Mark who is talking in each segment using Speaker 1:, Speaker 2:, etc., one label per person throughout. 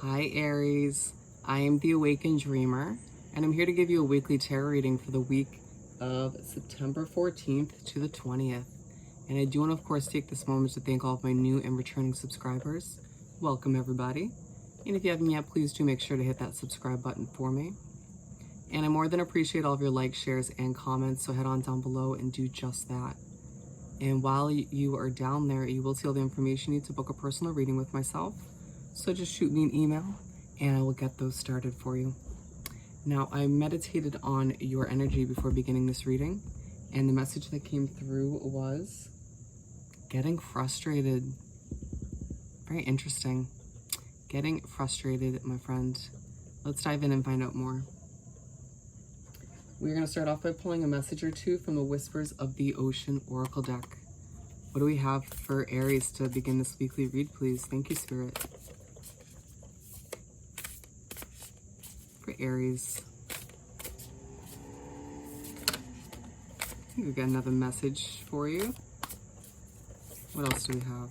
Speaker 1: Hi Aries, I am the Awakened Dreamer, and I'm here to give you a weekly tarot reading for the week of September 14th to the 20th. And I do want to, of course, take this moment to thank all of my new and returning subscribers. Welcome, everybody. And if you haven't yet, please do make sure to hit that subscribe button for me. And I more than appreciate all of your likes, shares, and comments, so head on down below and do just that. And while you are down there, you will see all the information you need to book a personal reading with myself. So just shoot me an email and I will get those started for you. Now, I meditated on your energy before beginning this reading, and the message that came through was getting frustrated. Very interesting. Getting frustrated, my friend. Let's dive in and find out more. We're going to start off by pulling a message or two from the Whispers of the Ocean Oracle deck. What do we have for Aries to begin this weekly read, please? Thank you, Spirit. For Aries. I think we've got another message for you. What else do we have?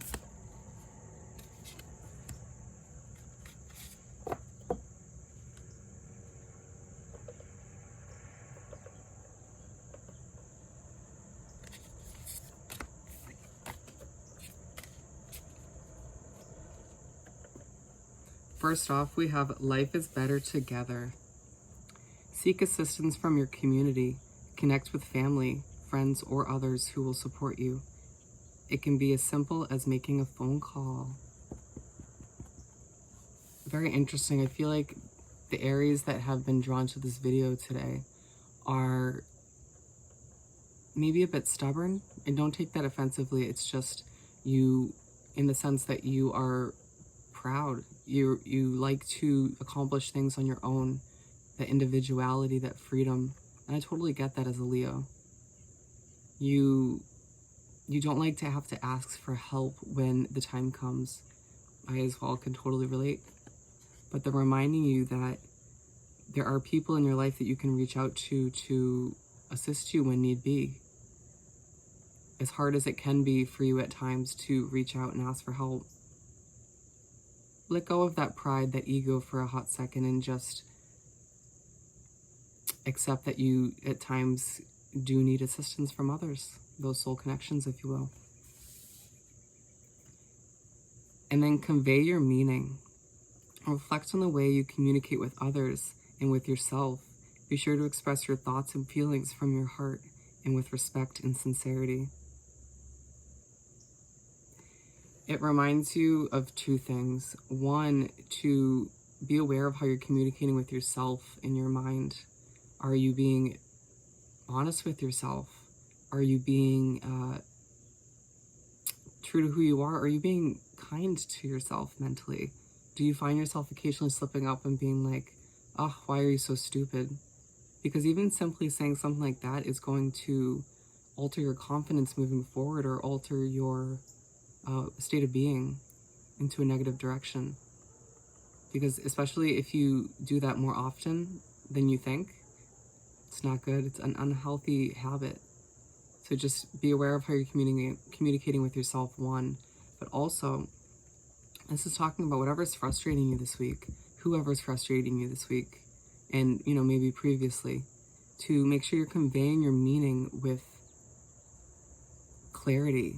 Speaker 1: First off, we have life is better together. Seek assistance from your community. Connect with family, friends, or others who will support you. It can be as simple as making a phone call. Very interesting. I feel like the Aries that have been drawn to this video today are maybe a bit stubborn. And don't take that offensively. It's just you, in the sense that you are proud. You like to accomplish things on your own, that individuality, that freedom. And I totally get that as a Leo. You don't like to have to ask for help when the time comes. I as well can totally relate. But they're reminding you that there are people in your life that you can reach out to assist you when need be. As hard as it can be for you at times to reach out and ask for help, let go of that pride, that ego for a hot second, and just accept that you at times do need assistance from others, those soul connections, if you will. And then convey your meaning. Reflect on the way you communicate with others and with yourself. Be sure to express your thoughts and feelings from your heart and with respect and sincerity. It reminds you of two things. One, to be aware of how you're communicating with yourself in your mind. Are you being honest with yourself? Are you being true to who you are? Are you being kind to yourself mentally? Do you find yourself occasionally slipping up and being like, oh, why are you so stupid? Because even simply saying something like that is going to alter your confidence moving forward, or alter your state of being into a negative direction. Because especially if you do that more often than you think, it's not good. It's an unhealthy habit. So just be aware of how you're communicating with yourself, one. But also, this is talking about whatever's frustrating you this week, whoever's frustrating you this week, and, you know, maybe previously, to make sure you're conveying your meaning with clarity,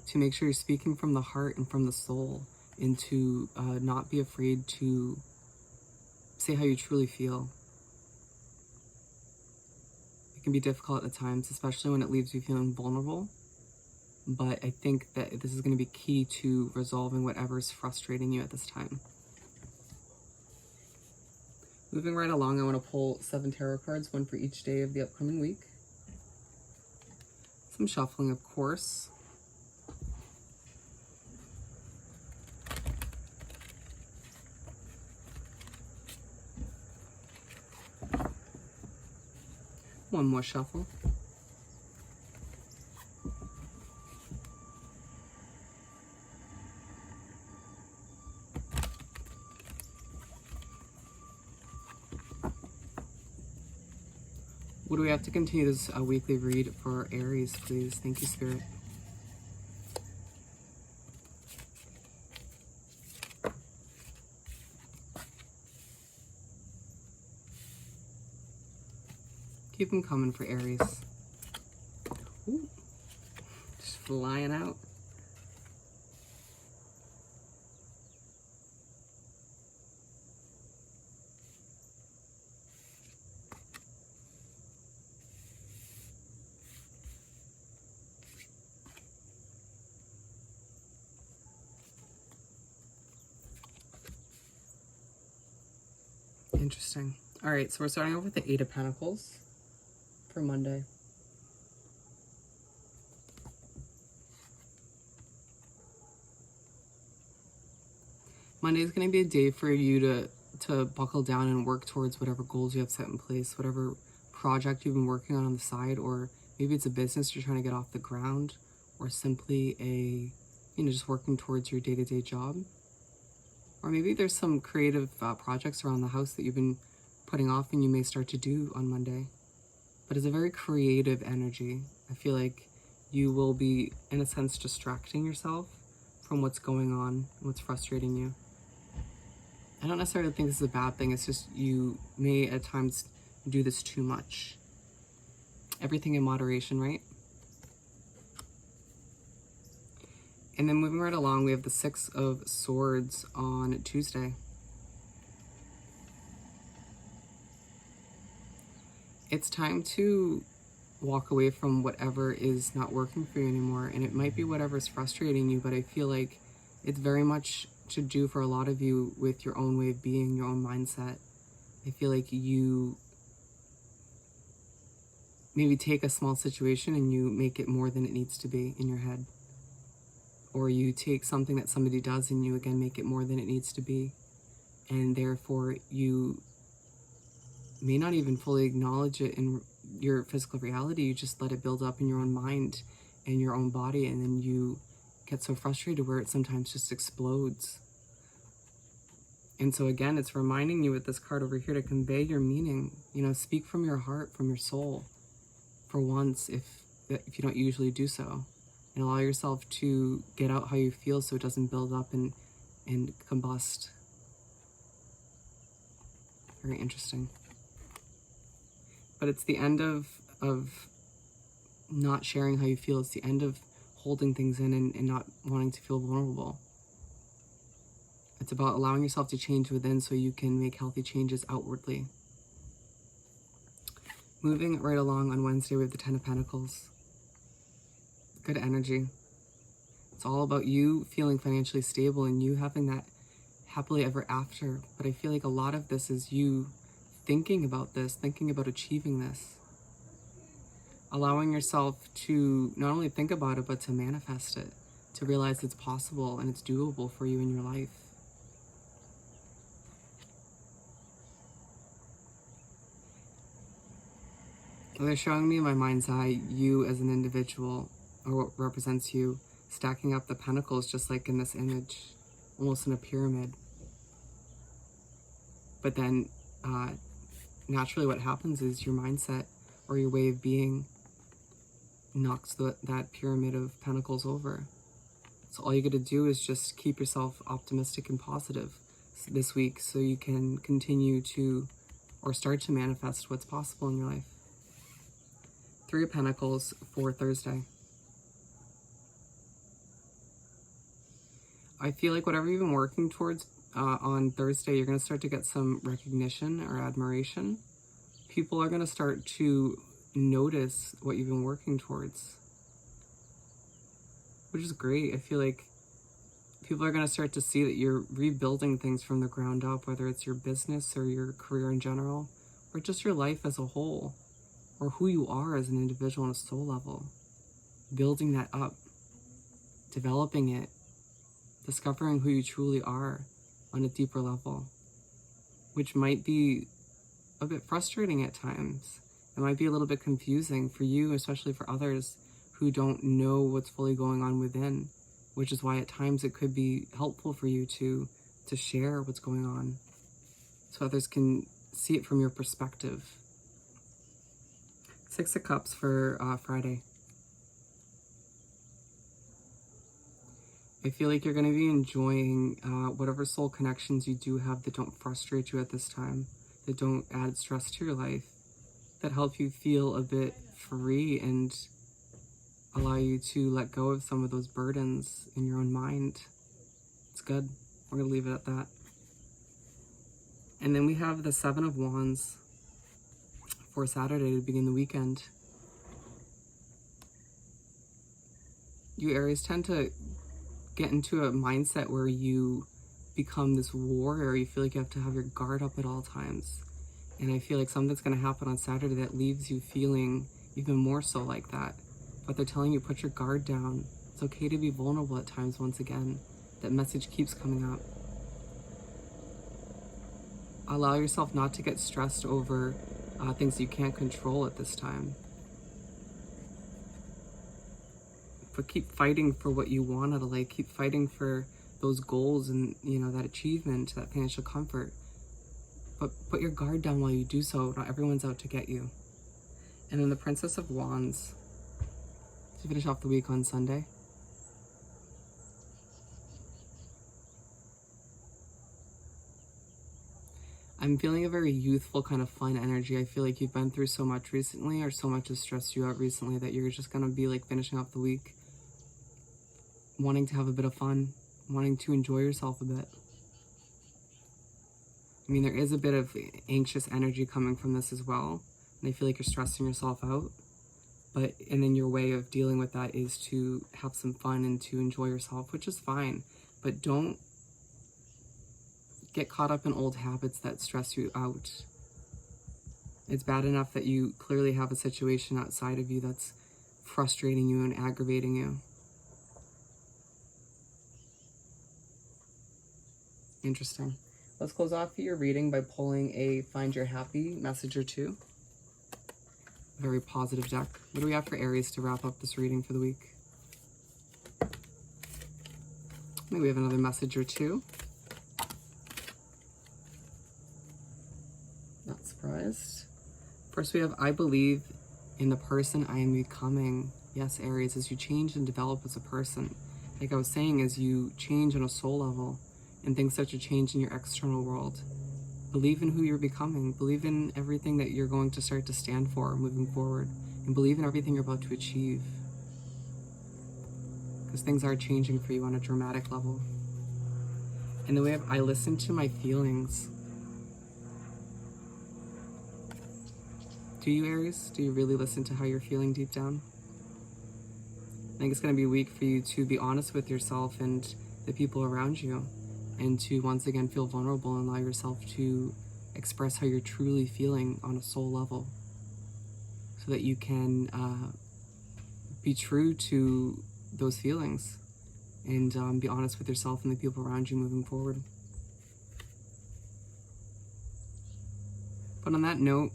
Speaker 1: to make sure you're speaking from the heart and from the soul, and to not be afraid to say how you truly feel. It can be difficult at times, especially when it leaves you feeling vulnerable. But I think that this is going to be key to resolving whatever's frustrating you at this time. Moving right along, I want to pull 7 tarot cards, one for each day of the upcoming week. Some shuffling, of course. One more shuffle. What do we have to continue this weekly read for Aries, please? Thank you, Spirit. Keep them coming for Aries. Ooh, just flying out. Interesting. All right, so we're starting off with the Eight of Pentacles for Monday. Monday is going to be a day for you to buckle down and work towards whatever goals you have set in place, whatever project you've been working on the side, or maybe it's a business you're trying to get off the ground, or simply just working towards your day-to-day job. Or maybe there's some creative projects around the house that you've been putting off and you may start to do on Monday. But it's a very creative energy. I feel like you will be, in a sense, distracting yourself from what's going on, what's frustrating you. I don't necessarily think this is a bad thing. It's just you may at times do this too much. Everything in moderation, right? And then moving right along, we have the Six of Swords on Tuesday. It's time to walk away from whatever is not working for you anymore. And it might be whatever's frustrating you, but I feel like it's very much to do for a lot of you with your own way of being, your own mindset. I feel like you maybe take a small situation and you make it more than it needs to be in your head. Or you take something that somebody does and you again make it more than it needs to be. And therefore you may not even fully acknowledge it in your physical reality. You just let it build up in your own mind and your own body, and then you get so frustrated where it sometimes just explodes. And so again, it's reminding you with this card over here to convey your meaning. Speak from your heart, from your soul, for once, if you don't usually do so. And allow yourself to get out how you feel so it doesn't build up and combust. Very interesting. But it's the end of not sharing how you feel. It's the end of holding things in and not wanting to feel vulnerable. It's about allowing yourself to change within so you can make healthy changes outwardly. Moving right along on Wednesday, we have the Ten of Pentacles. Good energy. It's all about you feeling financially stable and you having that happily ever after. But I feel like a lot of this is you thinking about this, thinking about achieving this. Allowing yourself to not only think about it, but to manifest it. To realize it's possible and it's doable for you in your life. They're showing me in my mind's eye you as an individual, or what represents you, stacking up the pentacles just like in this image, almost in a pyramid. But then naturally what happens is your mindset or your way of being knocks that pyramid of pentacles over. So all you got to do is just keep yourself optimistic and positive this week so you can continue to, or start to manifest what's possible in your life. Three of Pentacles for Thursday. I feel like whatever you've been working towards on Thursday, you're going to start to get some recognition or admiration. People are going to start to notice what you've been working towards, which is great. I feel like people are going to start to see that you're rebuilding things from the ground up, whether it's your business or your career in general, or just your life as a whole, or who you are as an individual on a soul level. Building that up, developing it, discovering who you truly are on a deeper level, which might be a bit frustrating at times. It might be a little bit confusing for you, especially for others who don't know what's fully going on within, which is why at times it could be helpful for you to share what's going on so others can see it from your perspective. Six of Cups for Friday. I feel like you're going to be enjoying whatever soul connections you do have that don't frustrate you at this time, that don't add stress to your life. that help you feel a bit free and allow you to let go of some of those burdens in your own mind. It's good. We're going to leave it at that. And then we have the Seven of Wands for Saturday to begin the weekend. You Aries tend to get into a mindset where you become this warrior. You feel like you have to have your guard up at all times. And I feel like something's going to happen on Saturday that leaves you feeling even more so like that. But they're telling you, put your guard down. It's okay to be vulnerable at times once again. That message keeps coming up. Allow yourself not to get stressed over things you can't control at this time. But keep fighting for what you want out of life. Keep fighting for those goals and, you know, that achievement, that financial comfort. But put your guard down while you do so. Not everyone's out to get you. And then the Princess of Wands to finish off the week on Sunday. I'm feeling a very youthful kind of fun energy. I feel like you've been through so much recently, or so much has stressed you out recently, that you're just going to be like finishing off the week wanting to have a bit of fun, wanting to enjoy yourself a bit. I mean, there is a bit of anxious energy coming from this as well, and I feel like you're stressing yourself out. And then your way of dealing with that is to have some fun and to enjoy yourself, which is fine. But don't get caught up in old habits that stress you out. It's bad enough that you clearly have a situation outside of you that's frustrating you and aggravating you. Interesting. Let's close off your reading by pulling a Find Your Happy message or two. Very positive deck. What do we have for Aries to wrap up this reading for the week? Maybe we have another message or two. Not surprised. First we have, I believe in the person I am becoming. Yes, Aries, as you change and develop as a person. Like I was saying, as you change on a soul level and things start to change in your external world, believe in who you're becoming. Believe in everything that you're going to start to stand for moving forward. And believe in everything you're about to achieve. Because things are changing for you on a dramatic level. And then we have, I listen to my feelings. Do you, Aries? Do you really listen to how you're feeling deep down? I think it's going to be a week for you to be honest with yourself and the people around you. And to once again feel vulnerable and allow yourself to express how you're truly feeling on a soul level. So that you can be true to those feelings and be honest with yourself and the people around you moving forward. But on that note,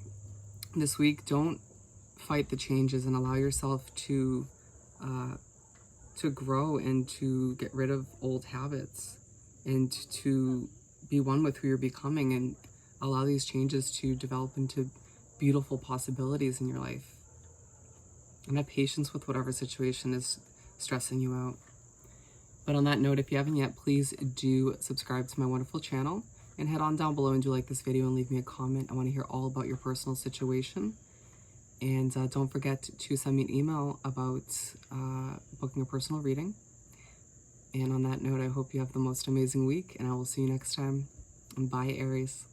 Speaker 1: this week, don't fight the changes and allow yourself to grow and to get rid of old habits and to be one with who you're becoming and allow these changes to develop into beautiful possibilities in your life. And have patience with whatever situation is stressing you out. But on that note, if you haven't yet, please do subscribe to my wonderful channel and head on down below and do like this video and leave me a comment. I want to hear all about your personal situation. And don't forget to send me an email about booking a personal reading. And on that note, I hope you have the most amazing week, and I will see you next time. Bye, Aries.